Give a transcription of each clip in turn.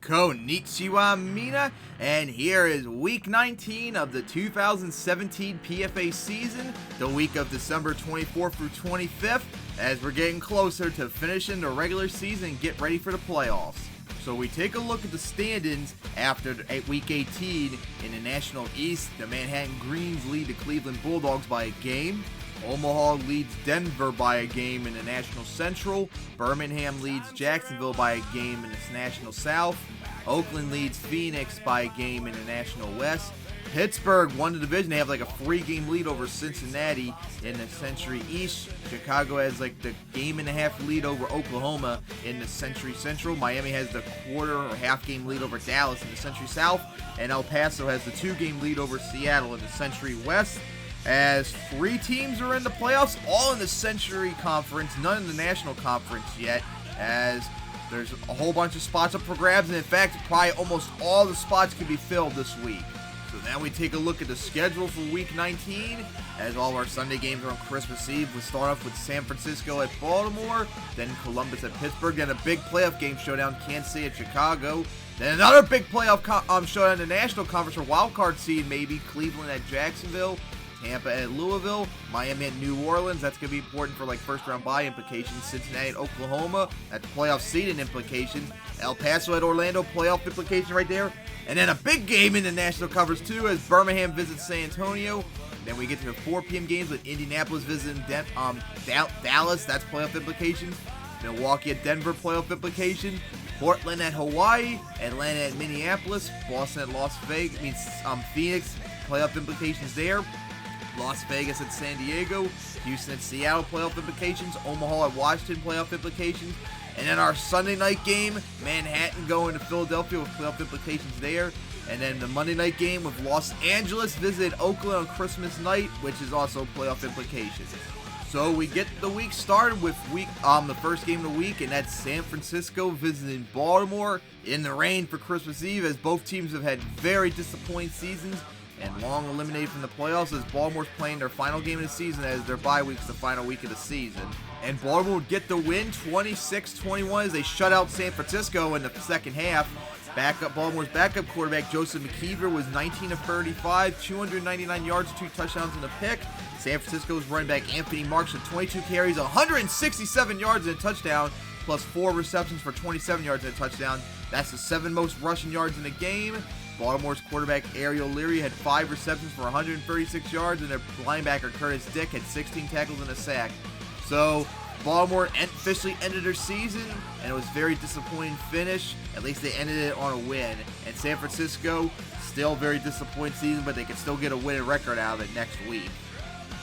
Konnichiwa Mina, and here is week 19 of the 2017 PFA season, the week of December 24th through 25th, as we're getting closer to finishing the regular season and get ready for the playoffs. So we take a look at the standings after week 18 in the National East. The Manhattan Greens lead the Cleveland Bulldogs by a game. Omaha leads Denver by a game in the National Central. Birmingham leads Jacksonville by a game in the National South. Oakland leads Phoenix by a game in the National West. Pittsburgh won the division. They have like a 3-game lead over Cincinnati in the Century East. Chicago has like the game-and-a-half lead over Oklahoma in the Century Central. Miami has the quarter or half-game lead over Dallas in the Century South. And El Paso has the 2-game lead over Seattle in the Century West. As 3 teams are in the playoffs, all in the Century Conference, none in the National Conference yet, as there's a whole bunch of spots up for grabs, and in fact, probably almost all the spots can be filled this week. So now we take a look at the schedule for Week 19, as all of our Sunday games are on Christmas Eve. We start off with San Francisco at Baltimore, then Columbus at Pittsburgh, then a big playoff game showdown, Kansas City at Chicago, then another big playoff showdown in the National Conference for wildcard seed, maybe Cleveland at Jacksonville, Tampa at Louisville, Miami at New Orleans. That's going to be important for like first round bye implications. Cincinnati at Oklahoma. That's playoff seeding implications. El Paso at Orlando. Playoff implication right there. And then a big game in the National Conference too as Birmingham visits San Antonio. Then we get to the 4 p.m. games with Indianapolis visiting Dallas. That's playoff implications. Milwaukee at Denver. Playoff implication. Portland at Hawaii. Atlanta at Minneapolis. Boston at Las Vegas. Phoenix. Playoff implications there. Las Vegas at San Diego, Houston at Seattle, playoff implications, Omaha at Washington, playoff implications, and then our Sunday night game, Manhattan going to Philadelphia with playoff implications there, and then the Monday night game with Los Angeles visit Oakland on Christmas night, which is also playoff implications. So we get the week started with the first game of the week, and that's San Francisco visiting Baltimore in the rain for Christmas Eve, as both teams have had very disappointing seasons and long eliminated from the playoffs, as Baltimore's playing their final game of the season, as their bye week's the final week of the season. And Baltimore would get the win 26-21 as they shut out San Francisco in the second half. Baltimore's backup quarterback Joseph McKeever was 19 of 35, 299 yards, 2 touchdowns and a pick. San Francisco's running back Anthony Marks had 22 carries, 167 yards and a touchdown, plus 4 receptions for 27 yards and a touchdown. That's the 7th most rushing yards in the game. Baltimore's quarterback Ariel Leary had 5 receptions for 136 yards, and their linebacker Curtis Dick had 16 tackles and a sack. So Baltimore officially ended their season, and it was a very disappointing finish. At least they ended it on a win. And San Francisco, still very disappointing season, but they can still get a winning record out of it next week.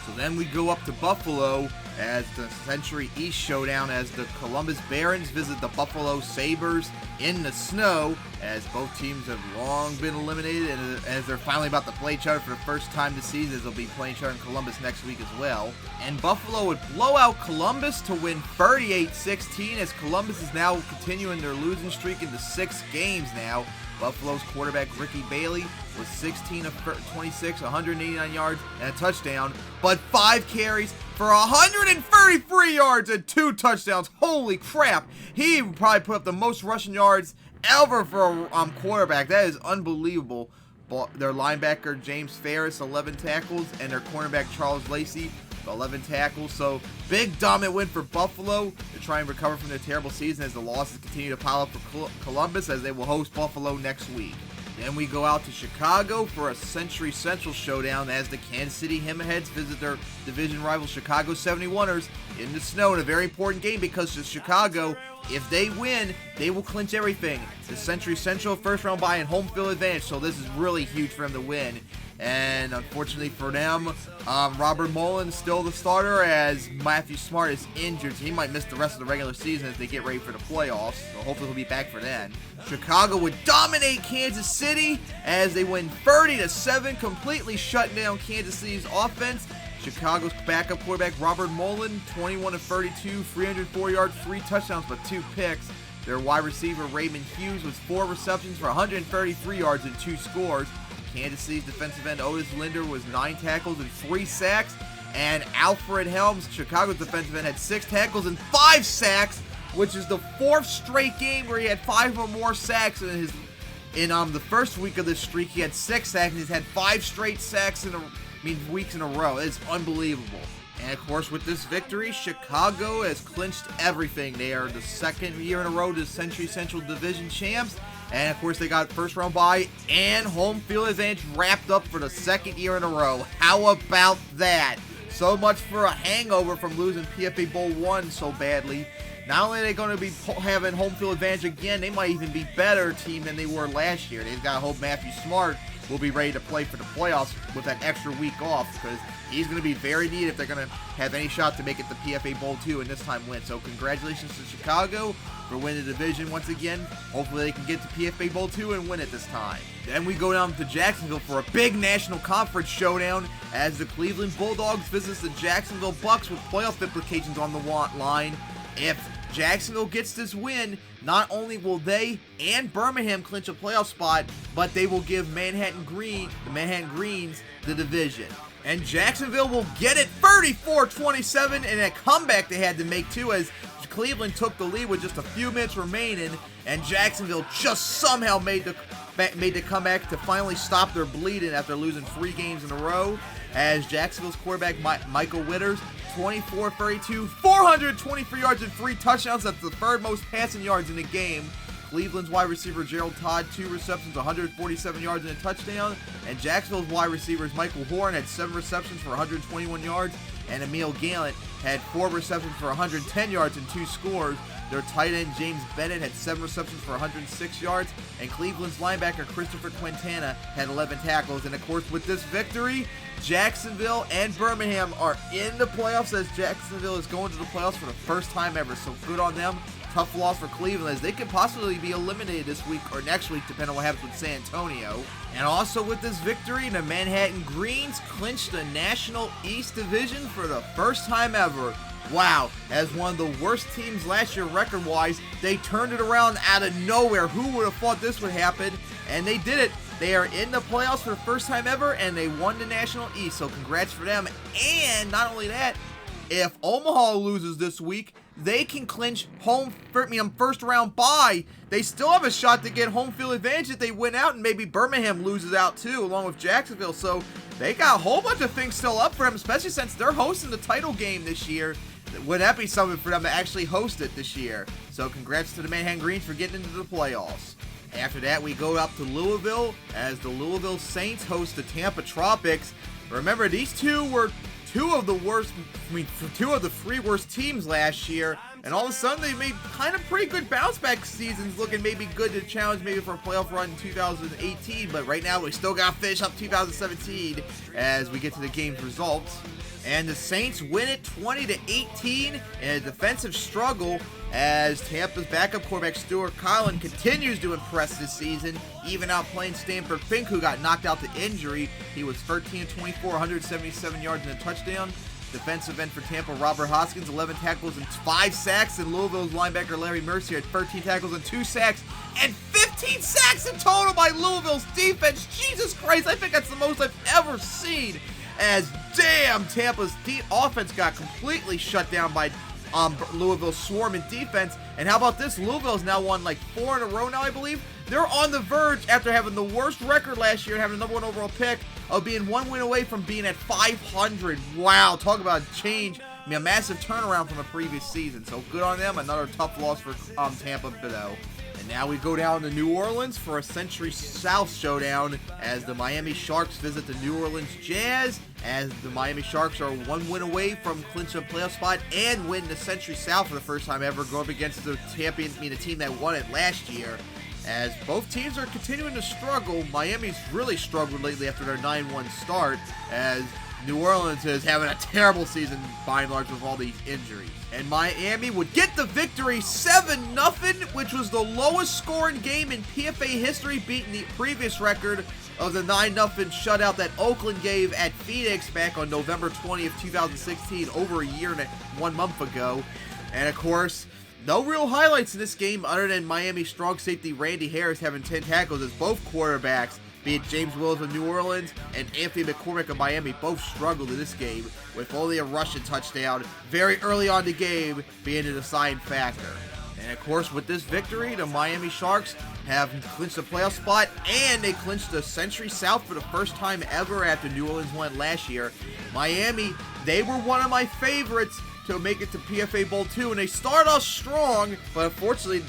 So then we go up to Buffalo as the Century East showdown, as the Columbus Barons visit the Buffalo Sabres in the snow, as both teams have long been eliminated, and as they're finally about to play each other for the first time this season, as they'll be playing each other in Columbus next week as well. And Buffalo would blow out Columbus to win 38-16, as Columbus is now continuing their losing streak into 6 games now. Buffalo's quarterback Ricky Bailey was 16 of 26, 189 yards and a touchdown, but 5 carries for 133 yards and 2 touchdowns. Holy crap! He would probably put up the most rushing yards ever for a quarterback. That is unbelievable. Their linebacker James Ferris, 11 tackles, and their cornerback Charles Lacey, 11 tackles. So big dominant win for Buffalo to try and recover from their terrible season, as the losses continue to pile up for Columbus, as they will host Buffalo next week. Then we go out to Chicago for a Century Central showdown, as the Kansas City Hammerheads visit their division rival Chicago 71ers in the snow in a very important game, because to Chicago, if they win, they will clinch everything. The Century Central first round bye and home field advantage, so this is really huge for them to win. And unfortunately for them, Robert Mullen's still the starter, as Matthew Smart is injured, so he might miss the rest of the regular season as they get ready for the playoffs. So hopefully he'll be back for then. Chicago would dominate Kansas City as they win 30-7, completely shutting down Kansas City's offense. Chicago's backup quarterback Robert Mullen, 21 of 32, 304 yards, 3 touchdowns, but 2 picks. Their wide receiver Raymond Hughes was 4 receptions for 133 yards and 2 scores. Kansas City's defensive end Otis Linder was 9 tackles and 3 sacks. And Alfred Helms, Chicago's defensive end, had 6 tackles and 5 sacks. which is the 4th straight game where he had 5 or more sacks in the first week of this streak. He had 6 sacks, and he's had 5 straight sacks weeks in a row. It's unbelievable. And of course, with this victory, Chicago has clinched everything. They are the 2nd year in a row to Century Central Division champs. And of course, they got first round bye and home field advantage wrapped up for the 2nd year in a row. How about that? So much for a hangover from losing PFA Bowl 1 so badly. Not only are they going to be having home field advantage again, they might even be better team than they were last year. They've got to hope Matthew Smart will be ready to play for the playoffs with that extra week off, because he's going to be very needed if they're going to have any shot to make it to PFA Bowl 2 and this time win. So congratulations to Chicago for winning the division once again. Hopefully they can get to PFA Bowl 2 and win it this time. Then we go down to Jacksonville for a big National Conference showdown as the Cleveland Bulldogs visits the Jacksonville Bucks with playoff implications on the line. If Jacksonville gets this win, not only will they and Birmingham clinch a playoff spot, but they will give the Manhattan Greens the division. And Jacksonville will get it 34-27 in a comeback they had to make too, as Cleveland took the lead with just a few minutes remaining, and Jacksonville just somehow made the comeback to finally stop their bleeding after losing 3 games in a row, as Jacksonville's quarterback Michael Witters, 24-32, 423 yards and 3 touchdowns. That's the 3rd most passing yards in the game. Cleveland's wide receiver Gerald Todd, 2 receptions, 147 yards and a touchdown. And Jacksonville's wide receivers Michael Horn had 7 receptions for 121 yards. And Emil Gallant had 4 receptions for 110 yards and 2 scores. Their tight end James Bennett had 7 receptions for 106 yards. And Cleveland's linebacker Christopher Quintana had 11 tackles. And of course, with this victory, Jacksonville and Birmingham are in the playoffs, as Jacksonville is going to the playoffs for the first time ever. So good on them. Tough loss for Cleveland, as they could possibly be eliminated this week or next week, depending on what happens with San Antonio. And also with this victory, the Manhattan Greens clinched the National East Division for the first time ever. Wow, as one of the worst teams last year record-wise, they turned it around out of nowhere. Who would have thought this would happen? And they did it. They are in the playoffs for the first time ever, and they won the National East, so congrats for them. And not only that, if Omaha loses this week, they can clinch first round bye. They still have a shot to get home field advantage if they win out, and maybe Birmingham loses out too, along with Jacksonville. So they got a whole bunch of things still up for them, especially since they're hosting the title game this year. Would that be something for them to actually host it this year? So congrats to the Manhattan Greens for getting into the playoffs. After that, we go up to Louisville as the Louisville Saints host the Tampa Tropics. Remember, these two were two of the 3 worst teams last year, and all of a sudden they made kind of pretty good bounce back seasons, looking maybe good to challenge maybe for a playoff run in 2018, but right now we still got to finish up 2017 as we get to the game's results. And the Saints win it 20-18 in a defensive struggle, as Tampa's backup quarterback Stuart Collin continues to impress this season, even outplaying Stanford Fink, who got knocked out to injury. He was 13-24, 177 yards and a touchdown. Defensive end for Tampa, Robert Hoskins, 11 tackles and 5 sacks. And Louisville's linebacker Larry Mercier had 13 tackles and 2 sacks. And 15 sacks in total by Louisville's defense. Jesus Christ, I think that's the most I've ever seen. As damn, Tampa's offense got completely shut down by Louisville's swarming defense. And how about this? Louisville's now won like 4 in a row now, I believe. They're on the verge, after having the worst record last year and having the #1 overall pick, of being 1 win away from being at 500. Wow, talk about a change. I mean, a massive turnaround from the previous season. So good on them. Another tough loss for Tampa, though. And now we go down to New Orleans for a Century South showdown as the Miami Sharks visit the New Orleans Jazz, as the Miami Sharks are 1 win away from clinching a playoff spot and win the Century South for the first time ever, going up against the team that won it last year. As both teams are continuing to struggle, Miami's really struggled lately after their 9-1 start, as New Orleans is having a terrible season by and large with all these injuries. And Miami would get the victory 7-0, which was the lowest scoring game in PFA history, beating the previous record of the 9-0 shutout that Oakland gave at Phoenix back on November 20th, 2016, over a year and 1 month ago. And of course, no real highlights in this game other than Miami strong safety Randy Harris having 10 tackles, as both quarterbacks, be it James Williams of New Orleans and Anthony McCormick of Miami, both struggled in this game, with only a rushing touchdown very early on in the game being a deciding factor. And of course, with this victory, the Miami Sharks have clinched a playoff spot, and they clinched the Century South for the first time ever after New Orleans won last year. Miami, they were one of my favorites to make it to PFA Bowl 2, and they start off strong, but unfortunately,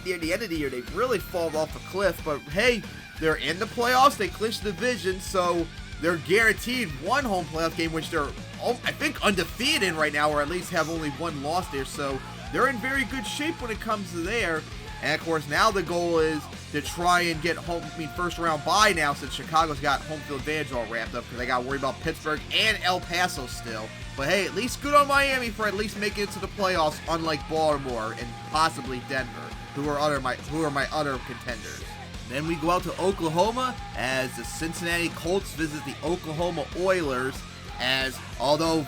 near the end of the year, they really fall off a cliff. But hey, they're in the playoffs, they clinched the division, so they're guaranteed one home playoff game, which they're, I think, undefeated in right now, or at least have only one loss there, so they're in very good shape when it comes to there. And of course, now the goal is to try and get first round bye now, since Chicago's got home field advantage all wrapped up, because they got worried about Pittsburgh and El Paso still. But hey, at least good on Miami for at least making it to the playoffs, unlike Baltimore and possibly Denver, who are my other contenders. Then we go out to Oklahoma as the Cincinnati Colts visit the Oklahoma Oilers. As although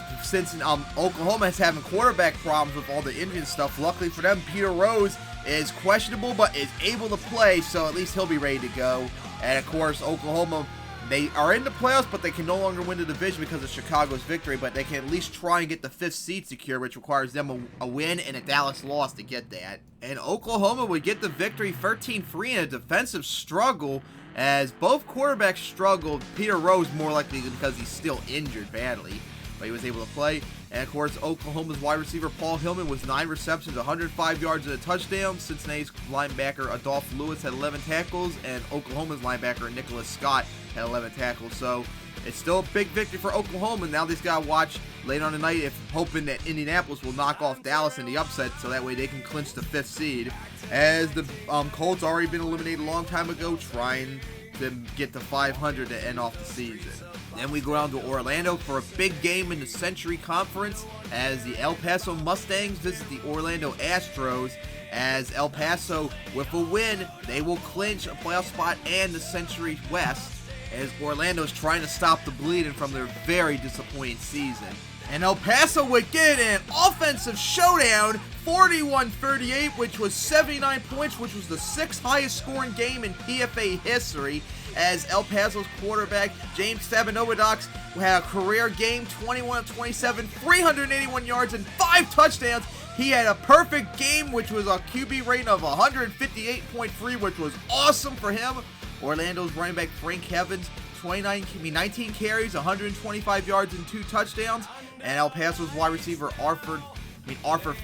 Oklahoma is having quarterback problems with all the injury and stuff, luckily for them, Peter Rose is questionable but is able to play, so at least he'll be ready to go. And of course, Oklahoma, they are in the playoffs, but they can no longer win the division because of Chicago's victory, but they can at least try and get the 5th seed secure, which requires them a win and a Dallas loss to get that. And Oklahoma would get the victory 13-3 in a defensive struggle, as both quarterbacks struggled. Peter Rose more likely because he's still injured badly, but he was able to play. And of course, Oklahoma's wide receiver Paul Hillman was 9 receptions, 105 yards and a touchdown. Cincinnati's linebacker Adolph Lewis had 11 tackles, and Oklahoma's linebacker Nicholas Scott had 11 tackles. So it's still a big victory for Oklahoma. Now they've got to watch late on the night, hoping that Indianapolis will knock off Dallas in the upset, so that way they can clinch the 5th seed. As the Colts already been eliminated a long time ago, trying to get to 500 to end off the season. Then we go down to Orlando for a big game in the Century Conference as the El Paso Mustangs visit the Orlando Astros. As El Paso, with a win, they will clinch a playoff spot and the Century West, as Orlando's trying to stop the bleeding from their very disappointing season. And El Paso would get an offensive showdown, 41-38, which was 79 points, which was the 6th highest scoring game in PFA history, as El Paso's quarterback, James Fabinovidox, had a career game, 21 of 27, 381 yards, and 5 touchdowns. He had a perfect game, which was a QB rating of 158.3, which was awesome for him. Orlando's running back, Frank Evans, 19 carries, 125 yards, and 2 touchdowns. And El Paso's wide receiver, Arthur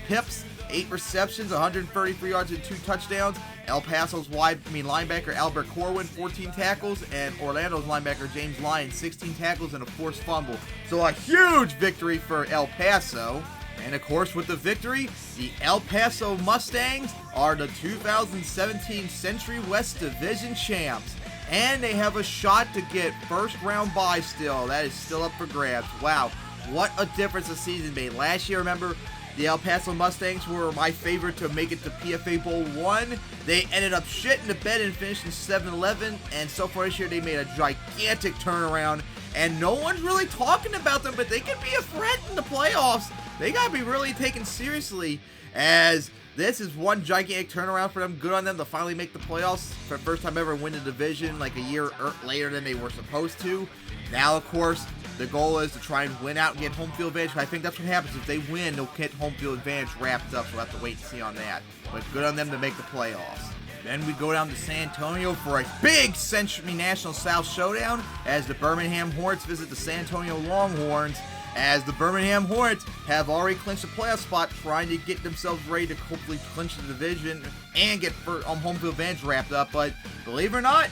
Pips, 8 receptions, 133 yards, and 2 touchdowns. El Paso's linebacker, Albert Corwin, 14 tackles. And Orlando's linebacker, James Lyon, 16 tackles and a forced fumble. So a huge victory for El Paso. And of course, with the victory, the El Paso Mustangs are the 2017 Century West Division champs. And they have a shot to get first round bye still. That is still up for grabs. Wow, what a difference the season made. Last year, remember, the El Paso Mustangs were my favorite to make it to PFA Bowl 1. They ended up shitting the bed and finished in 7-11. And so far this year, they made a gigantic turnaround. And no one's really talking about them, but they could be a threat in the playoffs. They got to be really taken seriously, as this is one gigantic turnaround for them. Good on them to finally make the playoffs for the first time ever, win the division like a year later than they were supposed to. Now, of course, the goal is to try and win out and get home field advantage. I think that's what happens. If they win, they'll get home field advantage wrapped up, so we'll have to wait and see on that. But good on them to make the playoffs. Then we go down to San Antonio for a big Century National South showdown as the Birmingham Hornets visit the San Antonio Longhorns, as the Birmingham Hornets have already clinched a playoff spot, trying to get themselves ready to hopefully clinch the division and get home field advantage wrapped up. But believe it or not,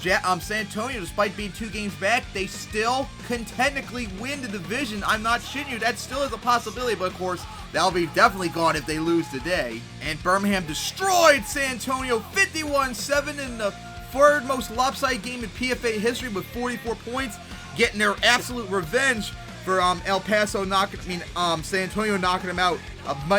San Antonio, despite being 2 games back, they still can technically win the division. I'm not shitting you, that still is a possibility, but of course, that'll be definitely gone if they lose today. And Birmingham destroyed San Antonio 51-7 in the 3rd most lopsided game in PFA history with 44 points, getting their absolute revenge for El Paso San Antonio knocking them out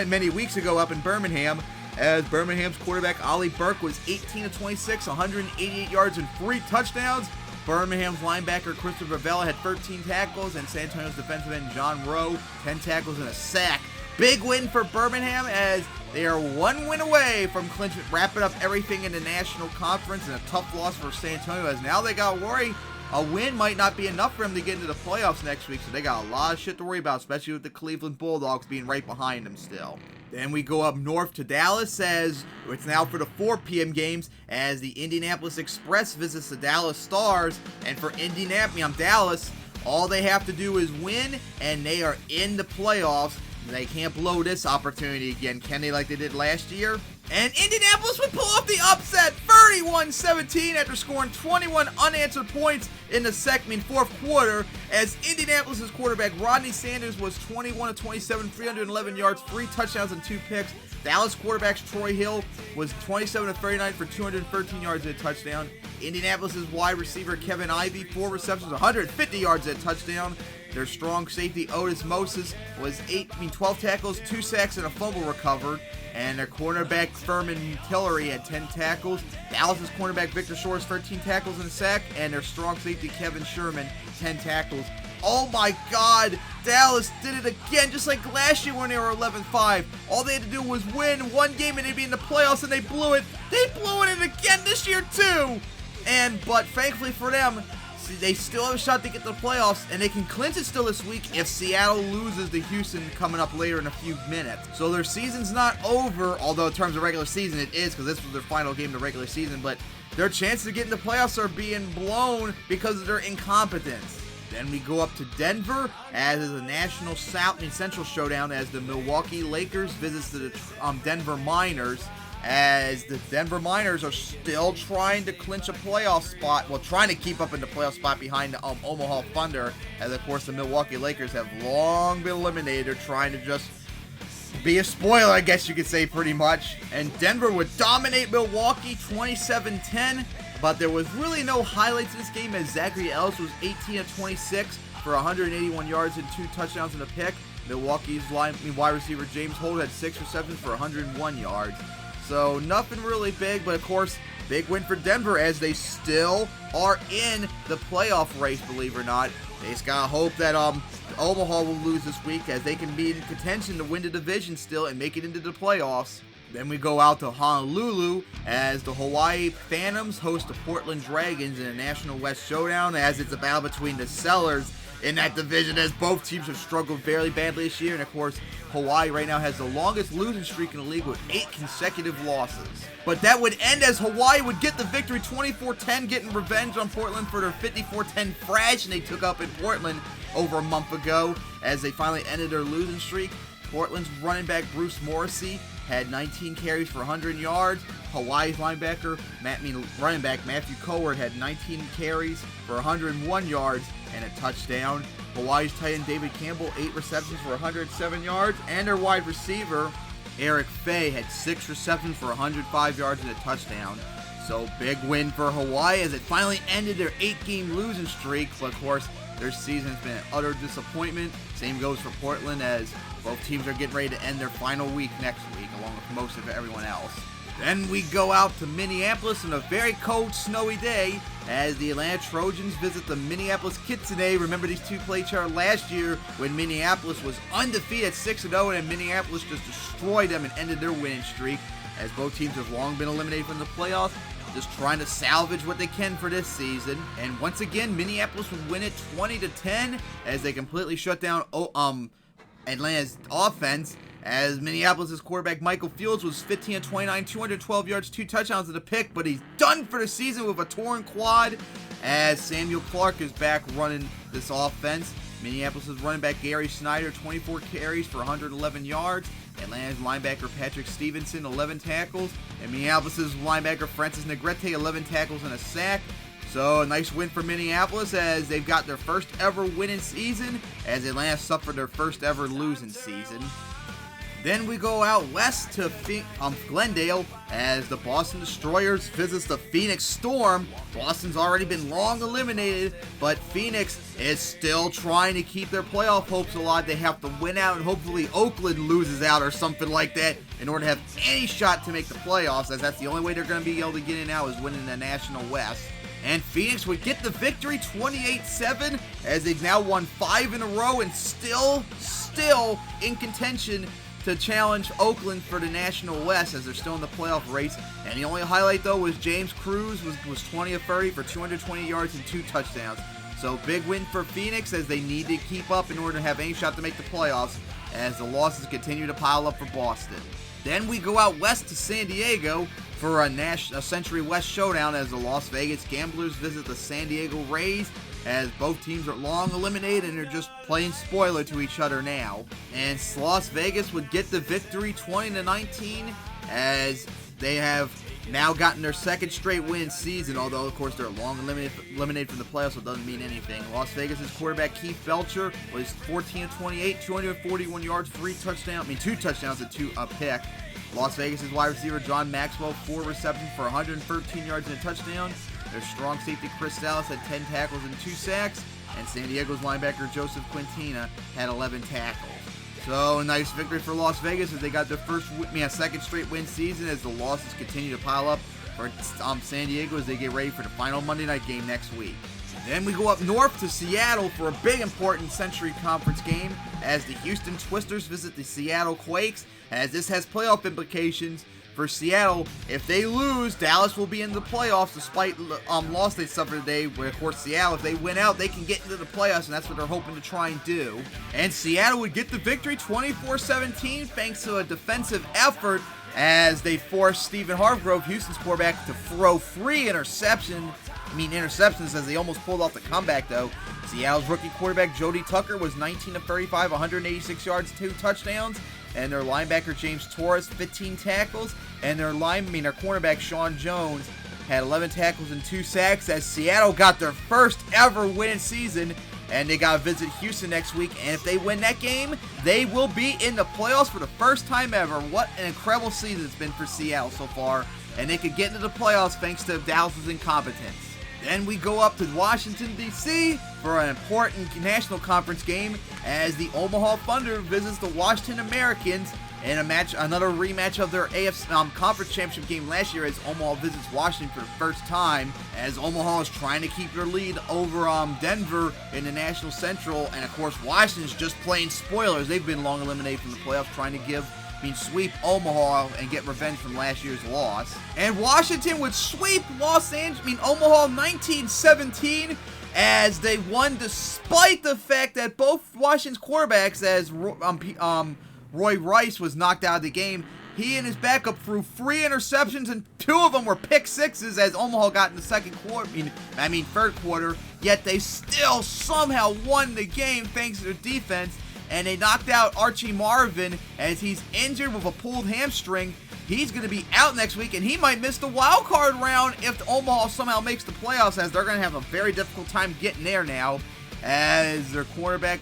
many weeks ago up in Birmingham, as Birmingham's quarterback Ollie Burke was 18 of 26, 188 yards and 3 touchdowns. Birmingham's linebacker Christopher Vela had 13 tackles, and San Antonio's defensive end John Rowe 10 tackles and a sack. Big win for Birmingham, as they are 1 win away from wrapping up everything in the National Conference, and a tough loss for San Antonio, as now they got to worry a win might not be enough for them to get into the playoffs next week, so they got a lot of shit to worry about, especially with the Cleveland Bulldogs being right behind them still. Then we go up north to Dallas, as it's now for the 4 p.m. games, as the Indianapolis Express visits the Dallas Stars. And for Dallas, all they have to do is win, and they are in the playoffs. They can't blow this opportunity again, can they, like they did last year? And Indianapolis would pull off the upset, 31-17, after scoring 21 unanswered points in the fourth quarter, as Indianapolis' quarterback Rodney Sanders was 21-27, 311 yards, 3 touchdowns, and 2 picks. Dallas quarterback Troy Hill was 27-39 for 213 yards and a touchdown. Indianapolis' wide receiver Kevin Ivey, 4 receptions, 150 yards and a touchdown. Their strong safety Otis Moses was 12 tackles, 2 sacks, and a fumble recovered. And their cornerback Furman Tillery had 10 tackles. Dallas' cornerback Victor Shores, 13 tackles and a sack. And their strong safety Kevin Sherman, 10 tackles. Oh my God, Dallas did it again, just like last year when they were 11-5. All they had to do was win one game and they'd be in the playoffs, and they blew it. They blew it again this year too. But thankfully for them, they still have a shot to get to the playoffs, and they can clinch it still this week if Seattle loses to Houston coming up later in a few minutes. So their season's not over, although in terms of regular season it is, because this was their final game of the regular season, but their chances of getting the playoffs are being blown because of their incompetence. Then we go up to Denver, as is a national Central showdown, as the Milwaukee Lakers visits the Denver Miners, as the Denver Miners are still trying to clinch a playoff spot, trying to keep up in the playoff spot behind the Omaha Thunder, as of course the Milwaukee Lakers have long been eliminated. They're trying to just be a spoiler, I guess you could say, pretty much. And Denver would dominate Milwaukee 27-10, but there was really no highlights in this game, as Zachary Ellis was 18-26 for 181 yards and 2 touchdowns and a pick. Milwaukee's wide receiver James Holt had 6 receptions for 101 yards. So nothing really big, but of course, big win for Denver, as they still are in the playoff race, believe it or not. They just gotta hope that Omaha will lose this week, as they can be in contention to win the division still and make it into the playoffs. Then we go out to Honolulu, as the Hawaii Phantoms host the Portland Dragons in a National West showdown, as it's a battle between the sellers in that division, as both teams have struggled very badly this year. And of course, Hawaii right now has the longest losing streak in the league with 8 consecutive losses. But that would end as Hawaii would get the victory 24-10, getting revenge on Portland for their 54-10 thrashing they took up in Portland over a month ago, as they finally ended their losing streak. Portland's running back Bruce Morrissey had 19 carries for 100 yards. Hawaii's running back Matthew Coward had 19 carries for 101 yards and a touchdown. Hawaii's tight end David Campbell, 8 receptions for 107 yards. And their wide receiver Eric Fay had 6 receptions for 105 yards and a touchdown. So big win for Hawaii, as it finally ended their 8-game losing streak. But of course, their season has been an utter disappointment. Same goes for Portland, as both teams are getting ready to end their final week next week, along with most of everyone else. Then we go out to Minneapolis on a very cold, snowy day, as the Atlanta Trojans visit the Minneapolis Kitsune. Remember, these two played each other last year when Minneapolis was undefeated at 6-0, and Minneapolis just destroyed them and ended their winning streak, as both teams have long been eliminated from the playoffs, just trying to salvage what they can for this season. And once again, Minneapolis would win it 20-10, as they completely shut down Atlanta's offense, as Minneapolis' quarterback Michael Fields was 15-29, 212 yards, 2 touchdowns and a pick, but he's done for the season with a torn quad, as Samuel Clark is back running this offense. Minneapolis' running back Gary Snyder, 24 carries for 111 yards. Atlanta's linebacker Patrick Stevenson, 11 tackles. And Minneapolis' linebacker Francis Negrete, 11 tackles and a sack. So a nice win for Minneapolis, as they've got their first ever winning season, as Atlanta suffered their first ever losing season. Then we go out west to Glendale, as the Boston Destroyers visits the Phoenix Storm. Boston's already been long eliminated, but Phoenix is still trying to keep their playoff hopes alive. They have to win out, and hopefully Oakland loses out or something like that in order to have any shot to make the playoffs, as that's the only way they're going to be able to get in now, is winning the National West. And Phoenix would get the victory 28-7, as they've now won 5 in a row and still in contention to challenge Oakland for the National West as they're still in the playoff race. And the only highlight, though, was James Cruz was 20 of 30 for 220 yards and 2 touchdowns. So big win for Phoenix as they need to keep up in order to have any shot to make the playoffs as the losses continue to pile up for Boston. Then we go out west to San Diego for a Century West showdown as the Las Vegas Gamblers visit the San Diego Rays as both teams are long eliminated and they're just playing spoiler to each other now. And Las Vegas would get the victory 20-19 as they have now gotten their second straight win season, although of course they're long eliminated from the playoffs, so it doesn't mean anything. Las Vegas' quarterback Keith Belcher was 14 of 28, 241 yards, 2 touchdowns and a pick. Las Vegas' wide receiver John Maxwell, 4 receptions for 113 yards and a touchdown. Their strong safety Chris Dallas had 10 tackles and 2 sacks, and San Diego's linebacker Joseph Quintina had 11 tackles. So a nice victory for Las Vegas as they got their second straight win season as the losses continue to pile up for San Diego as they get ready for the final Monday night game next week. Then we go up north to Seattle for a big important Century Conference game as the Houston Twisters visit the Seattle Quakes, as this has playoff implications for Seattle. If they lose, Dallas will be in the playoffs despite loss they suffered today, where of course Seattle, if they win out, they can get into the playoffs, and that's what they're hoping to try and do. And Seattle would get the victory 24-17 thanks to a defensive effort as they forced Stephen Hargrove, Houston's quarterback, to throw 3 interceptions as they almost pulled off the comeback though. Seattle's rookie quarterback Jody Tucker was 19 of 35, 186 yards, 2 touchdowns. And their linebacker James Torres, 15 tackles. And their cornerback Sean Jones had 11 tackles and 2 sacks as Seattle got their first ever win season. And they got to visit Houston next week. And if they win that game, they will be in the playoffs for the first time ever. What an incredible season it's been for Seattle so far. And they could get into the playoffs thanks to Dallas's incompetence. Then we go up to Washington, D.C. for an important National Conference game as the Omaha Thunder visits the Washington Americans in another rematch of their AFC Conference Championship game last year as Omaha visits Washington for the first time, as Omaha is trying to keep their lead over Denver in the National Central, and of course Washington's just playing spoilers. They've been long eliminated from the playoffs, trying to sweep Omaha and get revenge from last year's loss. And Washington would sweep Omaha 19-17 as they won despite the fact that both Washington's quarterbacks, as Roy Rice was knocked out of the game, he and his backup threw 3 interceptions and 2 of them were pick sixes as Omaha got in the third quarter, yet they still somehow won the game thanks to their defense. And they knocked out Archie Marvin as he's injured with a pulled hamstring. He's going to be out next week, and he might miss the wild card round if Omaha somehow makes the playoffs, as they're going to have a very difficult time getting there now. As their quarterback,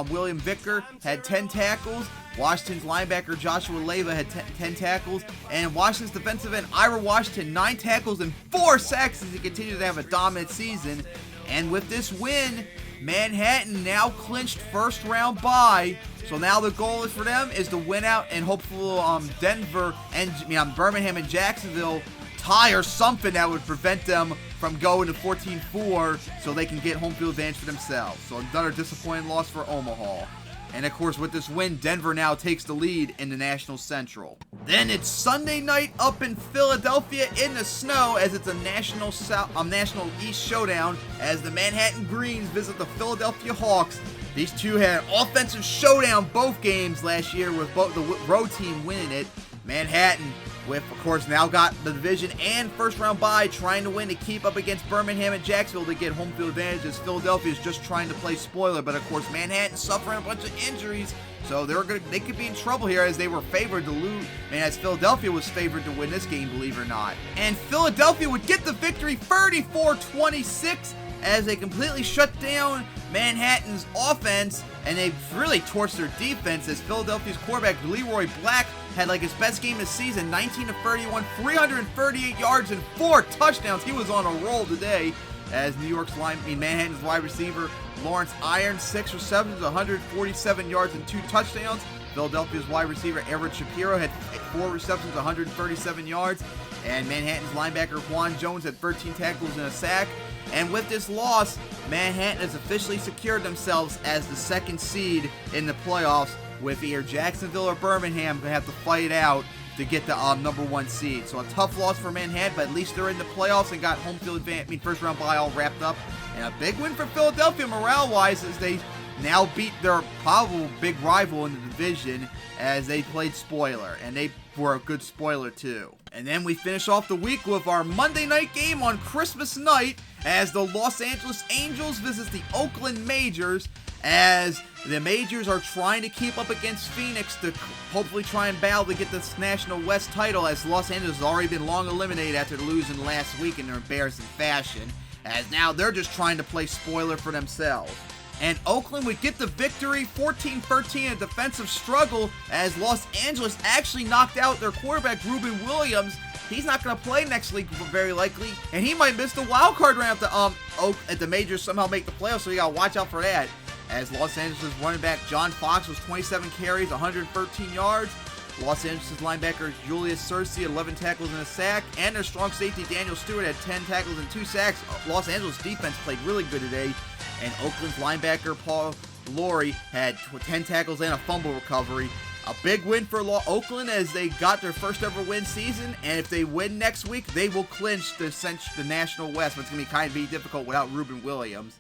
William Vicker, had 10 tackles. Washington's linebacker, Joshua Leyva, had 10 tackles. And Washington's defensive end, Ira Washington, 9 tackles and 4 sacks as he continues to have a dominant season. And with this win, Manhattan now clinched first round bye. So now the goal for them is to win out and hopefully Denver and Birmingham and Jacksonville tie or something that would prevent them from going to 14-4 so they can get home field advantage for themselves. So another disappointing loss for Omaha. And of course, with this win, Denver now takes the lead in the National Central. Then it's Sunday night up in Philadelphia in the snow as it's a National East showdown as the Manhattan Greens visit the Philadelphia Hawks. These two had an offensive showdown both games last year with both the road team winning it. Manhattan, with, of course, now got the division and first round bye, trying to win to keep up against Birmingham and Jacksonville to get home field advantage, as Philadelphia is just trying to play spoiler. But of course, Manhattan suffering a bunch of injuries, so they could be in trouble here as they were favored to lose, as Philadelphia was favored to win this game, believe it or not. And Philadelphia would get the victory 34-26 as they completely shut down Manhattan's offense, and they really torched their defense as Philadelphia's quarterback Leroy Black had his best game this season, 19 of 31, 338 yards and 4 touchdowns. He was on a roll today as Manhattan's wide receiver Lawrence Irons, 6 receptions, 147 yards and 2 touchdowns. Philadelphia's wide receiver Everett Shapiro had 4 receptions, 137 yards. And Manhattan's linebacker Juan Jones had 13 tackles and a sack. And with this loss, Manhattan has officially secured themselves as the second seed in the playoffs, with either Jacksonville or Birmingham to have to fight out to get the #1 seed. So a tough loss for Manhattan, but at least they're in the playoffs and got home field advantage, first round bye all wrapped up. And a big win for Philadelphia morale-wise as they now beat their probable big rival in the division as they played spoiler, and they were a good spoiler too. And then we finish off the week with our Monday night game on Christmas night as the Los Angeles Angels visits the Oakland Majors, as the Majors are trying to keep up against Phoenix to hopefully try and battle to get this National West title, as Los Angeles has already been long eliminated after losing last week in their embarrassing fashion, as now they're just trying to play spoiler for themselves. And Oakland would get the victory 14-13 in a defensive struggle as Los Angeles actually knocked out their quarterback Ruben Williams. He's not going to play next week very likely, and he might miss the wild card round at the Majors somehow make the playoffs, so you got to watch out for that. As Los Angeles running back John Fox was 27 carries, 113 yards. Los Angeles linebacker Julius Searcy, 11 tackles and a sack. And their strong safety Daniel Stewart had 10 tackles and 2 sacks. Los Angeles defense played really good today. And Oakland's linebacker Paul Laurie had 10 tackles and a fumble recovery. A big win for Oakland as they got their first ever win season. And if they win next week, they will clinch the National West. But it's going to kind of be difficult without Ruben Williams.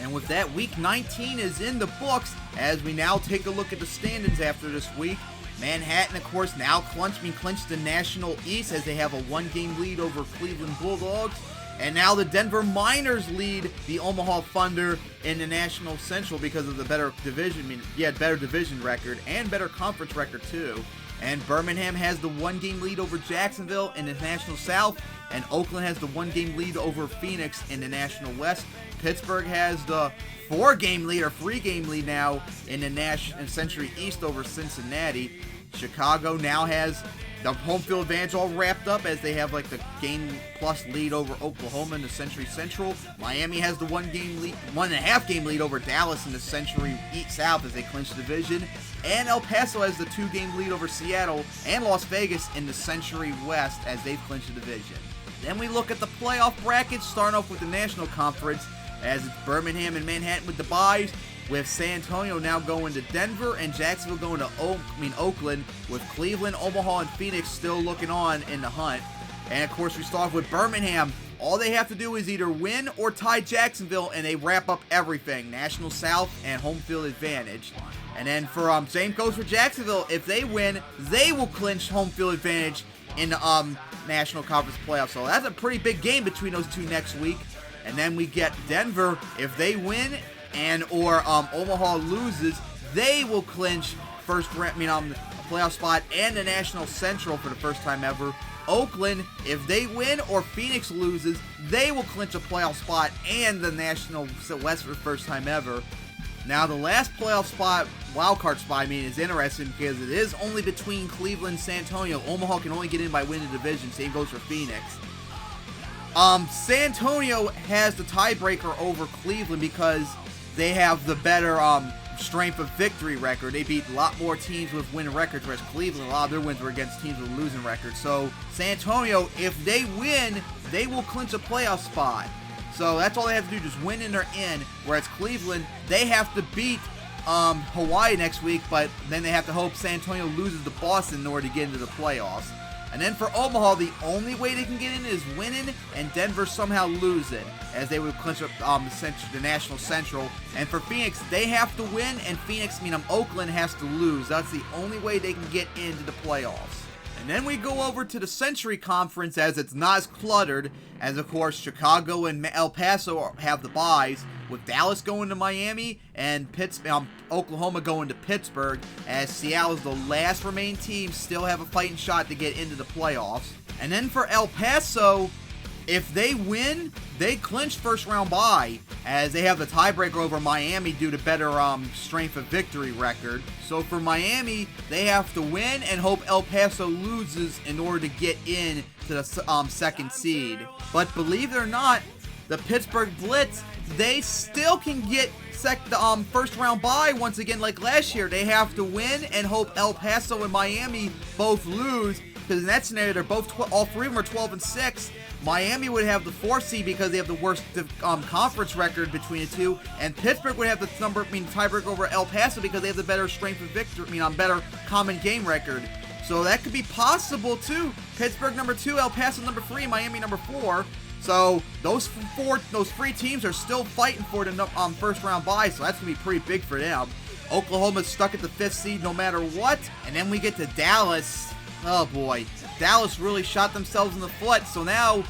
And with that, Week 19 is in the books as we now take a look at the standings after this week. Manhattan, of course, now clinched the National East as they have a 1-game lead over Cleveland Bulldogs. And now the Denver Miners lead the Omaha Thunder in the National Central because of the better division. Better division record and better conference record too. And Birmingham has the 1-game lead over Jacksonville in the National South. And Oakland has the 1-game lead over Phoenix in the National West. Pittsburgh has the 4-game lead or 3-game lead now in the Century East over Cincinnati. Chicago now has the home field advantage all wrapped up as they have like the game plus lead over Oklahoma in the Century Central. Miami has the 1.5 game lead over Dallas in the Century East South as they clinch the division. And El Paso has the 2-game lead over Seattle and Las Vegas in the Century West as they've clinched the division. Then we look at the playoff brackets, starting off with the National Conference as it's Birmingham and Manhattan with the byes, with San Antonio now going to Denver and Jacksonville going to Oakland, with Cleveland, Omaha, and Phoenix still looking on in the hunt. And of course we start off with Birmingham. All they have to do is either win or tie Jacksonville and they wrap up everything. National South and home field advantage. And then for same goes for Jacksonville. If they win, they will clinch home field advantage in the National Conference playoffs. So that's a pretty big game between those two next week. And then we get Denver. If they win or Omaha loses, they will clinch a playoff spot and the National Central for the first time ever. Oakland, if they win or Phoenix loses, they will clinch a playoff spot and the National West for the first time ever. Now the last playoff spot, wildcard spot, is interesting because it is only between Cleveland and San Antonio. Omaha can only get in by winning the division. Same goes for Phoenix. San Antonio has the tiebreaker over Cleveland because they have the better strength of victory record. They beat a lot more teams with winning records, whereas Cleveland, a lot of their wins were against teams with losing records. So San Antonio, if they win, they will clinch a playoff spot. So that's all they have to do, just win and they're in. Whereas Cleveland, they have to beat Hawaii next week, but then they have to hope San Antonio loses to Boston in order to get into the playoffs. And then for Omaha, the only way they can get in is winning and Denver somehow losing, as they would clinch up the National Central. And for Phoenix, they have to win, and Oakland has to lose. That's the only way they can get into the playoffs. And then we go over to the Century Conference as it's not as cluttered, as of course Chicago and El Paso have the byes, with Dallas going to Miami and Oklahoma going to Pittsburgh, as Seattle is the last remaining team still have a fighting shot to get into the playoffs. And then for El Paso, if they win, they clinch first round bye, as they have the tiebreaker over Miami due to better strength of victory record. So for Miami, they have to win and hope El Paso loses in order to get in to the second seed. But believe it or not, the Pittsburgh Blitz, they still can get the first round bye once again like last year. They have to win and hope El Paso and Miami both lose because in that scenario, they're both all three of them are 12-6. Miami would have the 4 seed because they have the worst conference record between the two, and Pittsburgh would have the tiebreaker over El Paso because they have the better strength of victory. Better common game record. So that could be possible too. Pittsburgh number 2, El Paso number 3, Miami number 4. So those three teams are still fighting for the first round bye. So that's gonna be pretty big for them. Oklahoma's stuck at the 5th seed no matter what. And then we get to Dallas. Oh boy. Dallas really shot themselves in the foot. So now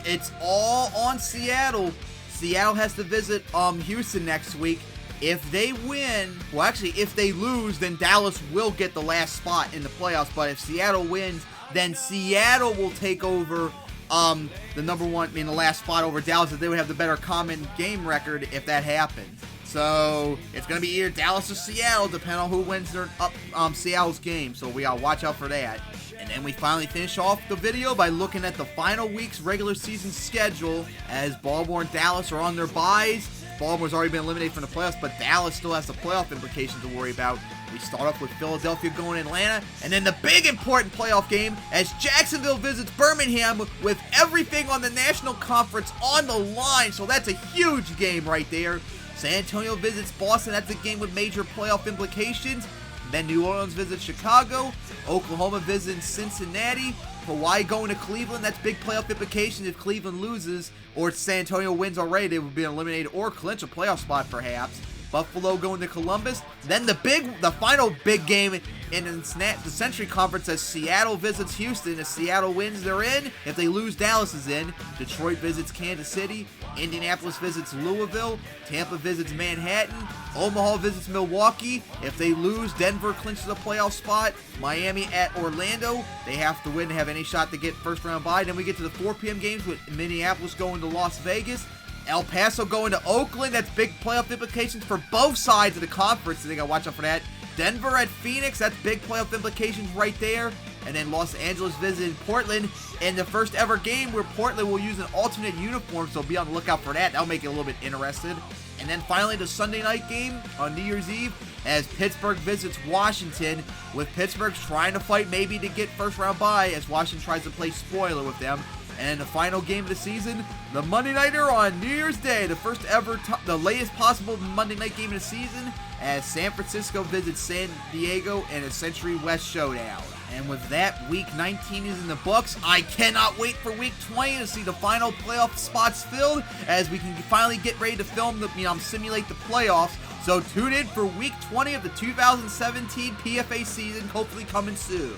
it's all on Seattle. Seattle has to visit Houston next week. If they win, well actually if they lose, then Dallas will get the last spot in the playoffs. But if Seattle wins, then Seattle will take over the number one, the last spot over Dallas, if they would have the better common game record if that happens. So it's going to be either Dallas or Seattle, depending on who wins their Seattle's game. So we gotta watch out for that. And then we finally finish off the video by looking at the final week's regular season schedule, as Baltimore and Dallas are on their byes. Baltimore's already been eliminated from the playoffs, but Dallas still has the playoff implications to worry about. We start off with Philadelphia going to Atlanta, and then the big important playoff game as Jacksonville visits Birmingham with everything on the National Conference on the line. So that's a huge game right there. San Antonio visits Boston. That's a game with major playoff implications. Then New Orleans visits Chicago. Oklahoma visits Cincinnati. Hawaii going to Cleveland. That's big playoff implications if Cleveland loses or San Antonio wins already. They would be eliminated or clinch a playoff spot perhaps. Buffalo going to Columbus. Then the final big game in the Century Conference as Seattle visits Houston. If Seattle wins, they're in. If they lose, Dallas is in. Detroit visits Kansas City. Indianapolis visits Louisville. Tampa visits Manhattan. Omaha visits Milwaukee. If they lose, Denver clinches a playoff spot. Miami at Orlando. They have to win to have any shot to get first round bye. Then we get to the 4 p.m. games with Minneapolis going to Las Vegas. El Paso going to Oakland. That's big playoff implications for both sides of the conference, so they got to watch out for that. Denver at Phoenix. That's big playoff implications right there. And then Los Angeles visiting Portland in the first ever game where Portland will use an alternate uniform, so be on the lookout for that. That'll make it a little bit interested. And then finally the Sunday night game on New Year's Eve as Pittsburgh visits Washington, with Pittsburgh trying to fight maybe to get first round bye as Washington tries to play spoiler with them. And the final game of the season, the Monday Nighter on New Year's Day, the first ever, the latest possible Monday night game of the season, as San Francisco visits San Diego in a Century West showdown. And with that, Week 19 is in the books. I cannot wait for Week 20 to see the final playoff spots filled, as we can finally get ready to film simulate the playoffs. So tune in for Week 20 of the 2017 PFA season, hopefully coming soon.